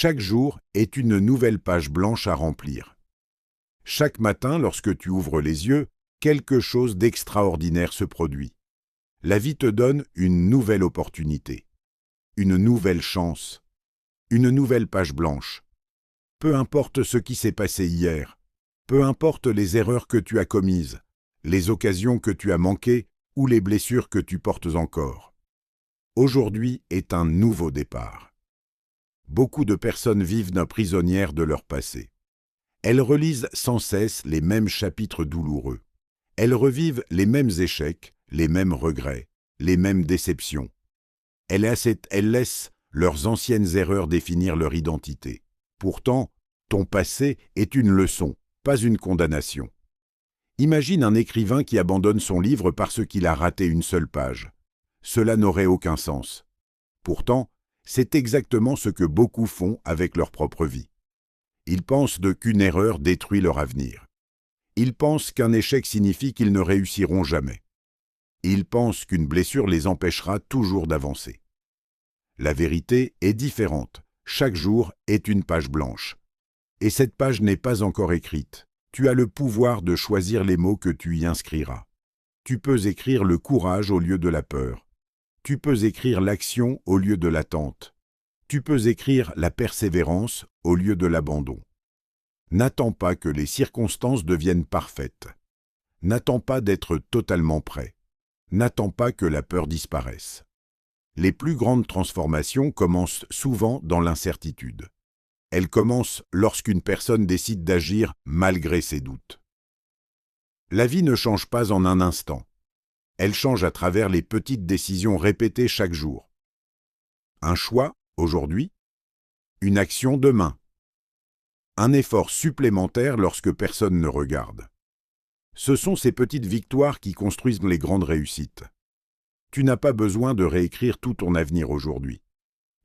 Chaque jour est une nouvelle page blanche à remplir. Chaque matin, lorsque tu ouvres les yeux, quelque chose d'extraordinaire se produit. La vie te donne une nouvelle opportunité, une nouvelle chance, une nouvelle page blanche. Peu importe ce qui s'est passé hier, peu importe les erreurs que tu as commises, les occasions que tu as manquées ou les blessures que tu portes encore. Aujourd'hui est un nouveau départ. Beaucoup de personnes vivent prisonnières de leur passé. Elles relisent sans cesse les mêmes chapitres douloureux. Elles revivent les mêmes échecs, les mêmes regrets, les mêmes déceptions. Elles laissent leurs anciennes erreurs définir leur identité. Pourtant, ton passé est une leçon, pas une condamnation. Imagine un écrivain qui abandonne son livre parce qu'il a raté une seule page. Cela n'aurait aucun sens. Pourtant, c'est exactement ce que beaucoup font avec leur propre vie. Ils pensent qu'une erreur détruit leur avenir. Ils pensent qu'un échec signifie qu'ils ne réussiront jamais. Ils pensent qu'une blessure les empêchera toujours d'avancer. La vérité est différente. Chaque jour est une page blanche. Et cette page n'est pas encore écrite. Tu as le pouvoir de choisir les mots que tu y inscriras. Tu peux écrire le courage au lieu de la peur. Tu peux écrire l'action au lieu de l'attente. Tu peux écrire la persévérance au lieu de l'abandon. N'attends pas que les circonstances deviennent parfaites. N'attends pas d'être totalement prêt. N'attends pas que la peur disparaisse. Les plus grandes transformations commencent souvent dans l'incertitude. Elles commencent lorsqu'une personne décide d'agir malgré ses doutes. La vie ne change pas en un instant. Elle change à travers les petites décisions répétées chaque jour. Un choix, aujourd'hui. Une action demain. Un effort supplémentaire lorsque personne ne regarde. Ce sont ces petites victoires qui construisent les grandes réussites. Tu n'as pas besoin de réécrire tout ton avenir aujourd'hui.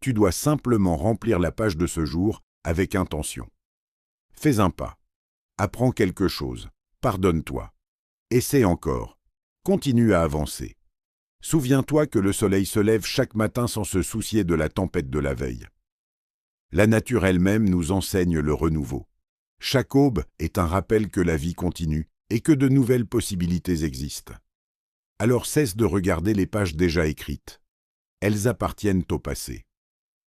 Tu dois simplement remplir la page de ce jour avec intention. Fais un pas. Apprends quelque chose. Pardonne-toi. Essaie encore. Continue à avancer. Souviens-toi que le soleil se lève chaque matin sans se soucier de la tempête de la veille. La nature elle-même nous enseigne le renouveau. Chaque aube est un rappel que la vie continue et que de nouvelles possibilités existent. Alors cesse de regarder les pages déjà écrites. Elles appartiennent au passé.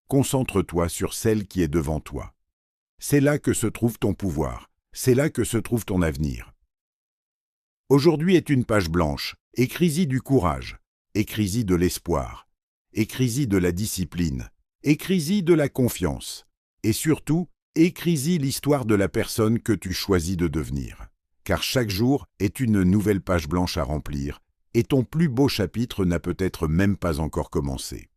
Concentre-toi sur celle qui est devant toi. C'est là que se trouve ton pouvoir. C'est là que se trouve ton avenir. Aujourd'hui est une page blanche. Écris-y du courage. Écris-y de l'espoir. Écris-y de la discipline. Écris-y de la confiance. Et surtout, écris-y l'histoire de la personne que tu choisis de devenir. Car chaque jour est une nouvelle page blanche à remplir, et ton plus beau chapitre n'a peut-être même pas encore commencé.